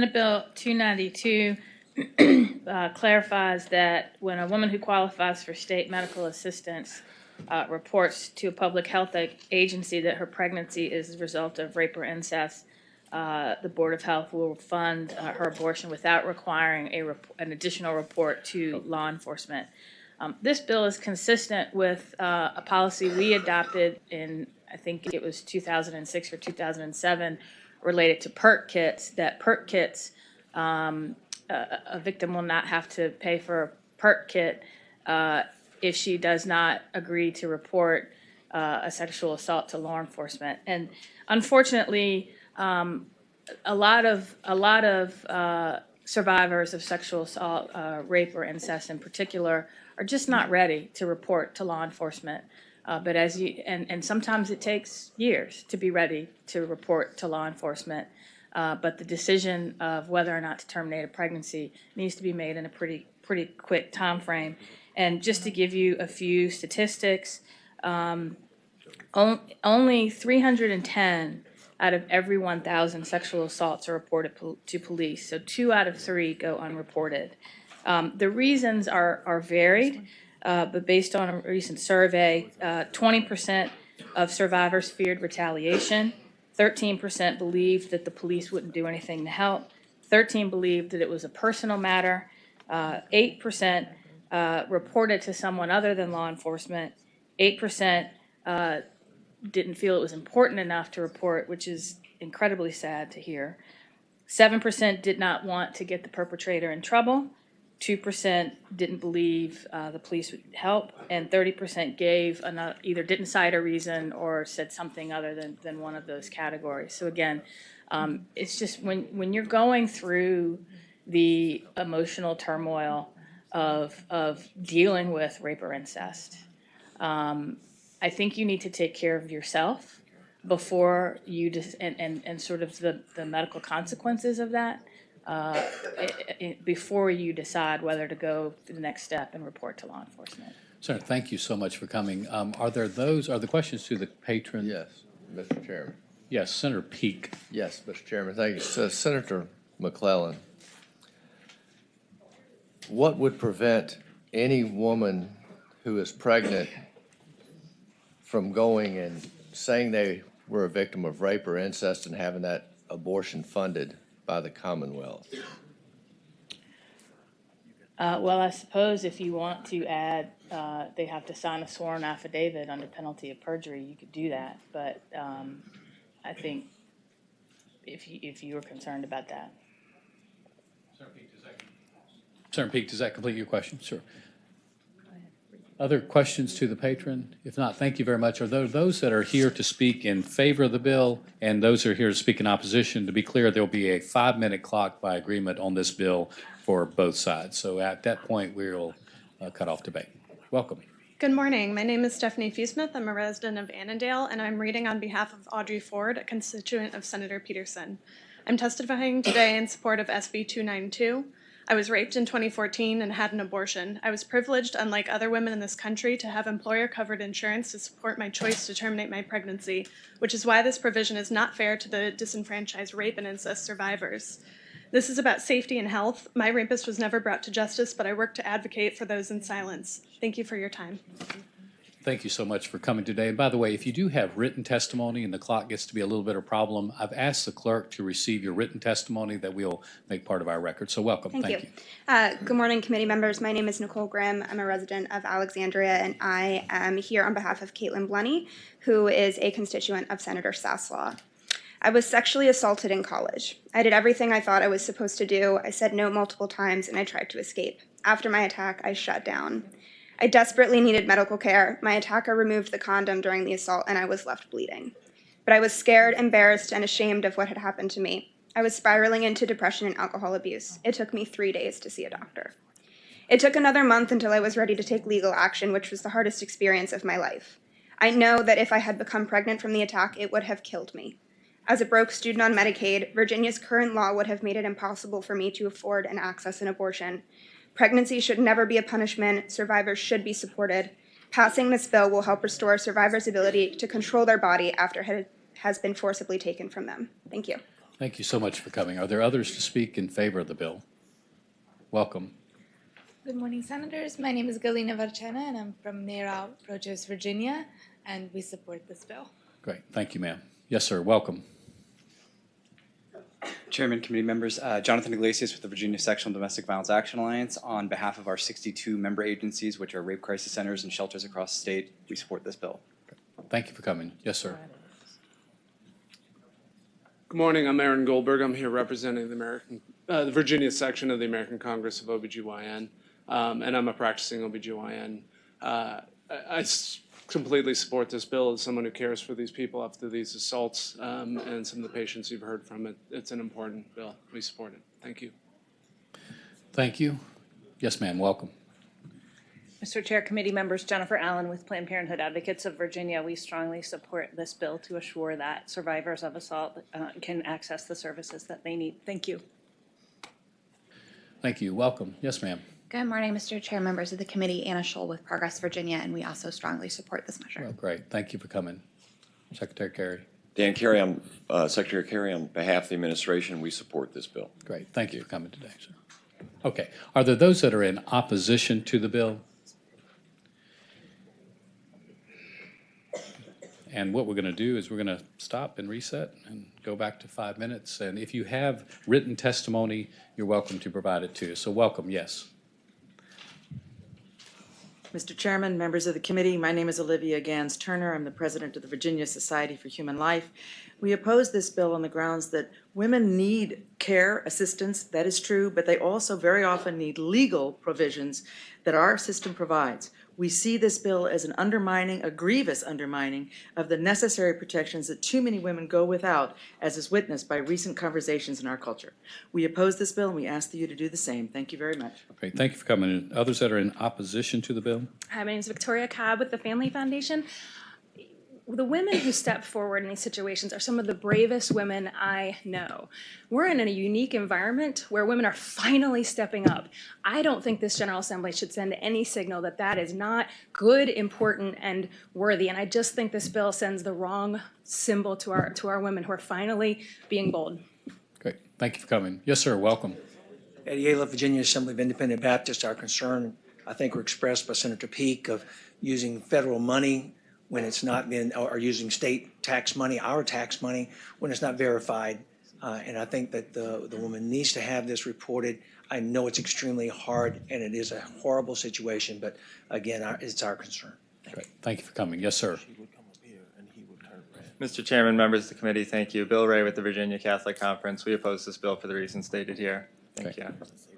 Senate Bill 292 clarifies that when a woman who qualifies for state medical assistance reports to a public health agency that her pregnancy is a result of rape or incest, the Board of Health will fund her abortion without requiring an additional report to law enforcement. This bill is consistent with a policy we adopted in, I think it was 2006 or 2007, related to PERT kits, that PERT kits, a victim will not have to pay for a PERT kit if she does not agree to report a sexual assault to law enforcement. And unfortunately, a lot of survivors of sexual assault, rape or incest in particular, are just not ready to report to law enforcement. But and sometimes it takes years to be ready to report to law enforcement. But the decision of whether or not to terminate a pregnancy needs to be made in a pretty quick time frame. And just to give you a few statistics, only 310 out of every 1,000 sexual assaults are reported to police. So 2 out of 3 go unreported. The reasons are varied, but based on a recent survey, 20% of survivors feared retaliation, 13% believed that the police wouldn't do anything to help, 13% believed that it was a personal matter, 8% reported to someone other than law enforcement, 8% didn't feel it was important enough to report, which is incredibly sad to hear. 7% did not want to get the perpetrator in trouble. 2% didn't believe the police would help, and 30% gave either didn't cite a reason or said something other than one of those categories. So again, it's just when you're going through the emotional turmoil of dealing with rape or incest, I think you need to take care of yourself before you and sort of the medical consequences of that before you decide whether to go to the next step and report to law enforcement. Sir, thank you so much for coming. Are the questions to the patron? Yes, Mr. Chairman. Yes, Senator Peake. Yes, Mr. Chairman, thank you. So, Senator McClellan, what would prevent any woman who is pregnant from going and saying they were a victim of rape or incest and having that abortion funded by the Commonwealth? Well, I suppose if you want to add, they have to sign a sworn affidavit under penalty of perjury, you could do that. But I think if you were concerned about that. Senator Peake, does that complete your question? Sure. Other questions to the patron? If not, thank you very much. Are there those that are here to speak in favor of the bill and those who are here to speak in opposition? To be clear, there will be a 5-minute clock by agreement on this bill for both sides. So at that point, we will cut off debate. Welcome. Good morning. My name is Stephanie Feesmith. I'm a resident of Annandale, and I'm reading on behalf of Audrey Ford, a constituent of Senator Peterson. I'm testifying today in support of SB 292. I was raped in 2014 and had an abortion. I was privileged, unlike other women in this country, to have employer-covered insurance to support my choice to terminate my pregnancy, which is why this provision is not fair to the disenfranchised rape and incest survivors. This is about safety and health. My rapist was never brought to justice, but I work to advocate for those in silence. Thank you for your time. Thank you so much for coming today. And by the way, if you do have written testimony and the clock gets to be a little bit of a problem, I've asked the clerk to receive your written testimony that we'll make part of our record. So welcome. Thank you. Good morning, committee members. My name is Nicole Grimm. I'm a resident of Alexandria, and I am here on behalf of Caitlin Blenny, who is a constituent of Senator Saslaw. I was sexually assaulted in college. I did everything I thought I was supposed to do. I said no multiple times, and I tried to escape. After my attack, I shut down. I desperately needed medical care. My attacker removed the condom during the assault, and I was left bleeding. But I was scared, embarrassed, and ashamed of what had happened to me. I was spiraling into depression and alcohol abuse. It took me 3 days to see a doctor. It took another month until I was ready to take legal action, which was the hardest experience of my life. I know that if I had become pregnant from the attack, it would have killed me. As a broke student on Medicaid, Virginia's current law would have made it impossible for me to afford and access an abortion. Pregnancy should never be a punishment. Survivors should be supported. Passing this bill will help restore survivors' ability to control their body after it has been forcibly taken from them. Thank you. Thank you so much for coming. Are there others to speak in favor of the bill? Welcome. Good morning, Senators. My name is Galina Varchena, and I'm from Near Approaches, Virginia, and we support this bill. Great. Thank you, ma'am. Yes, sir. Welcome. Chairman, committee members, Jonathan Iglesias with the Virginia Sexual and Domestic Violence Action Alliance. On behalf of our 62 member agencies, which are rape crisis centers and shelters across the state, we support this bill. Thank you for coming. Yes, sir. Good morning. I'm Aaron Goldberg. I'm here representing the Virginia section of the American Congress of OBGYN, and I'm a practicing OBGYN. Completely support this bill as someone who cares for these people after these assaults and some of the patients you've heard from it. It's an important bill. We support it. Thank you. Thank you. Yes, ma'am. Welcome. Mr. Chair, committee members, Jennifer Allen with Planned Parenthood Advocates of Virginia. We strongly support this bill to assure that survivors of assault can access the services that they need. Thank you. Thank you. Welcome. Yes, ma'am. Good morning, Mr. Chair, members of the committee. Anna Scholl with Progress Virginia, and we also strongly support this measure. Well, great. Thank you for coming. Secretary Carey. Dan Carey, Secretary Carey, on behalf of the administration, we support this bill. Great. Thank you for coming today, sir. Okay. Are there those that are in opposition to the bill? And what we're going to do is we're going to stop and reset and go back to 5 minutes. And if you have written testimony, you're welcome to provide it to us. So welcome, yes. Mr. Chairman, members of the committee, my name is Olivia Gans Turner. I'm the president of the Virginia Society for Human Life. We oppose this bill on the grounds that women need care, assistance, that is true, but they also very often need legal provisions that our system provides. We see this bill as an undermining, a grievous undermining of the necessary protections that too many women go without, as is witnessed by recent conversations in our culture. We oppose this bill, and we ask you to do the same. Thank you very much. Great. Thank you for coming. Others that are in opposition to the bill? Hi, my name is Victoria Cobb with the Family Foundation. The women who step forward in these situations are some of the bravest women I know. We're in a unique environment where women are finally stepping up. I don't think this General Assembly should send any signal that that is not good, important, and worthy. And I just think this bill sends the wrong symbol to our women who are finally being bold. Great. Thank you for coming. Yes, sir. Welcome. Eddie Ayla, Virginia Assembly of Independent Baptists. Our concern, I think, were expressed by Senator Peake of using federal money when it's not been, or using state tax money, our tax money, when it's not verified. And I think that the woman needs to have this reported. I know it's extremely hard, and it is a horrible situation, but again, it's our concern. Great. Thank you for coming. Yes, sir. Mr. Chairman, members of the committee, thank you. Bill Ray with the Virginia Catholic Conference. We oppose this bill for the reasons stated here. Thank you.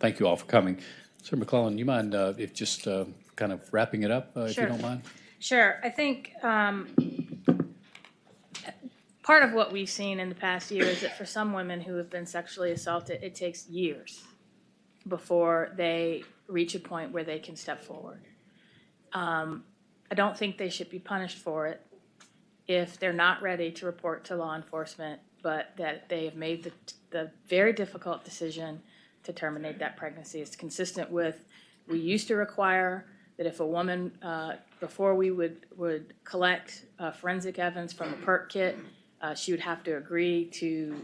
Thank you all for coming. Sir McClellan, you mind if just kind of wrapping it up, if you don't mind? Sure. I think part of what we've seen in the past year is that for some women who have been sexually assaulted, it takes years before they reach a point where they can step forward. I don't think they should be punished for it if they're not ready to report to law enforcement, but that they have made the very difficult decision to terminate that pregnancy. It's consistent with, we used to require that if a woman, before we would collect forensic evidence from a PERT kit, she would have to agree to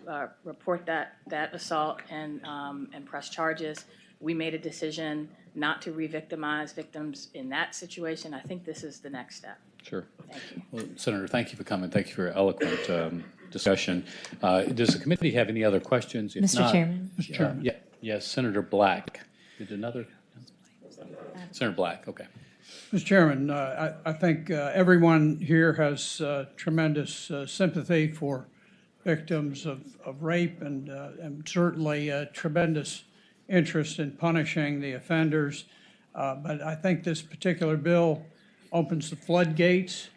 report that assault and press charges. We made a decision not to re-victimize victims in that situation. I think this is the next step. Sure. Thank you. Well, Senator, thank you for coming. Thank you for your eloquent discussion. Does the committee have any other questions? If Mr. not, Chairman. Mr. Chairman. Yes, Senator Black. Did another? Senator Black, okay. Mr. Chairman, I think everyone here has tremendous sympathy for victims of rape and certainly tremendous interest in punishing the offenders. But I think this particular bill opens the floodgates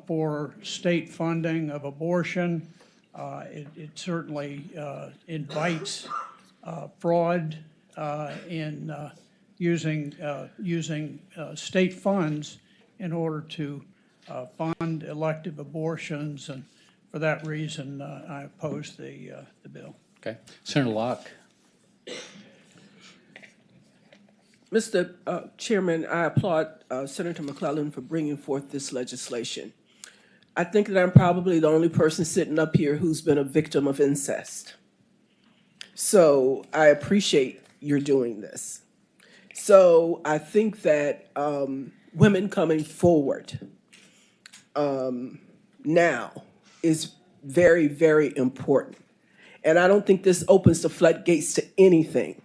for state funding of abortion. It certainly invites fraud in using state funds in order to fund elective abortions, and for that reason, I oppose the bill. Okay, Senator Locke. Mr. Chairman, I applaud Senator McClellan for bringing forth this legislation. I think that I'm probably the only person sitting up here who's been a victim of incest. So I appreciate your doing this. So I think that women coming forward now is very, very important. And I don't think this opens the floodgates to anything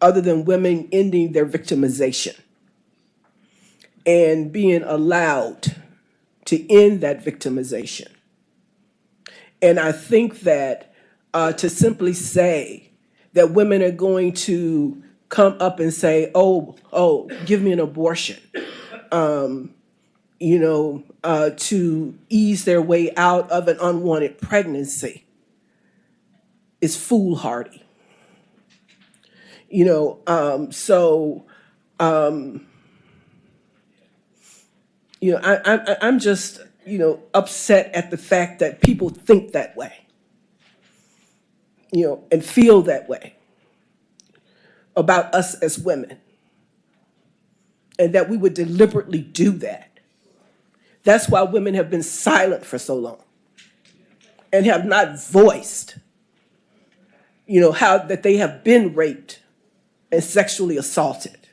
other than women ending their victimization and being allowed to end that victimization. And I think that to simply say that women are going to come up and say, oh, give me an abortion, to ease their way out of an unwanted pregnancy is foolhardy. I'm just, upset at the fact that people think that way, and feel that way about us as women, and that we would deliberately do that. That's why women have been silent for so long and have not voiced, how that they have been raped and sexually assaulted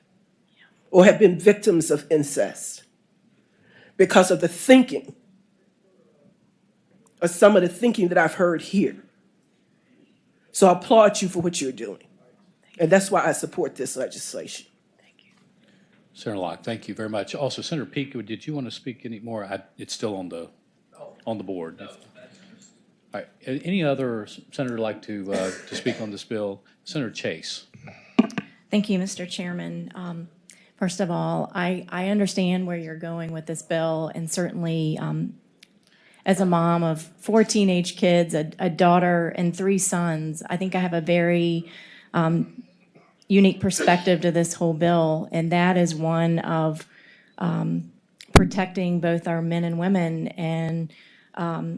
or have been victims of incest because of the thinking, or some of the thinking that I've heard here. So I applaud you for what you're doing. And that's why I support this legislation. Senator Locke, thank you very much. Also, Senator Peake, did you want to speak any more? It's still on the board. All right. Any other senator like to speak on this bill? Senator Chase. Thank you, Mr. Chairman. First of all, I understand where you're going with this bill, and certainly as a mom of 4 teenage kids, a daughter and 3 sons, I think I have a very unique perspective to this whole bill, and that is one of protecting both our men and women and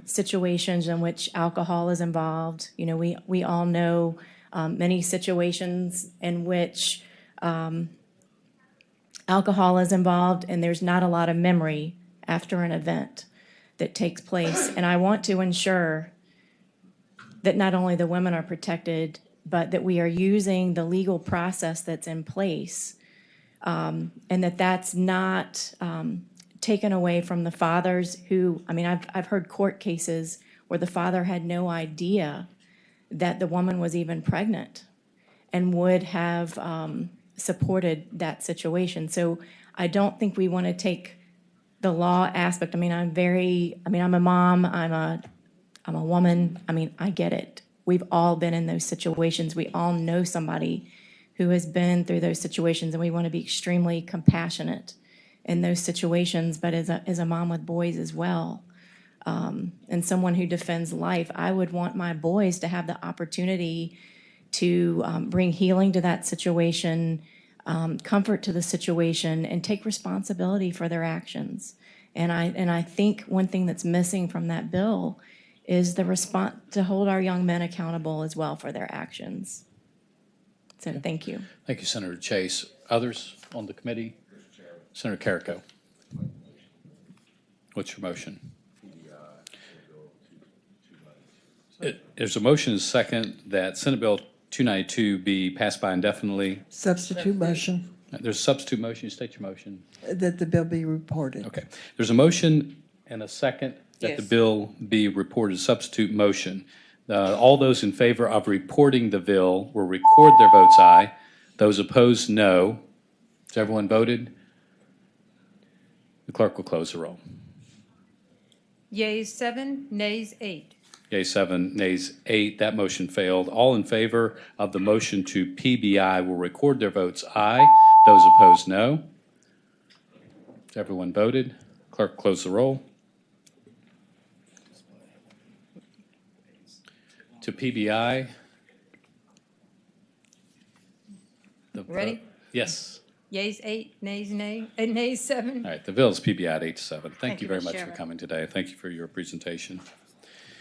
situations in which alcohol is involved. We all know many situations in which alcohol is involved and there's not a lot of memory after an event that takes place. And I want to ensure that not only the women are protected, but that we are using the legal process that's in place, and that's not taken away from the fathers who, I've heard court cases where the father had no idea that the woman was even pregnant and would have supported that situation. So I don't think we want to take the law aspect. I'm a mom, I'm a woman. I get it. We've all been in those situations. We all know somebody who has been through those situations, and we want to be extremely compassionate in those situations. But as a mom with boys as well, and someone who defends life, I would want my boys to have the opportunity to bring healing to that situation, comfort to the situation, and take responsibility for their actions. And I think one thing that's missing from that bill is the response to hold our young men accountable as well for their actions. So thank you. Thank you, Senator Chase. Others on the committee? Senator Carrico. What's your motion? There's a motion and a second that Senate Bill 292 be passed by indefinitely. Substitute motion. There's a substitute motion. You state your motion. That the bill be reported. Okay. There's a motion and a second that the bill be reported. Substitute motion. All those in favor of reporting the bill will record their votes aye. Those opposed, no. Has everyone voted? The clerk will close the roll. Yeas 7, nays 8. Yeas 7, nays 8. That motion failed. All in favor of the motion to PBI will record their votes aye. Those opposed, no. Has everyone voted? Clerk, close the roll. To PBI. Ready? Yes. Yeas 8, nays 7. All right, the bill is PBI at 8-7. Thank you you, very Mr. much for Chairman. coming today. Thank you for your presentation.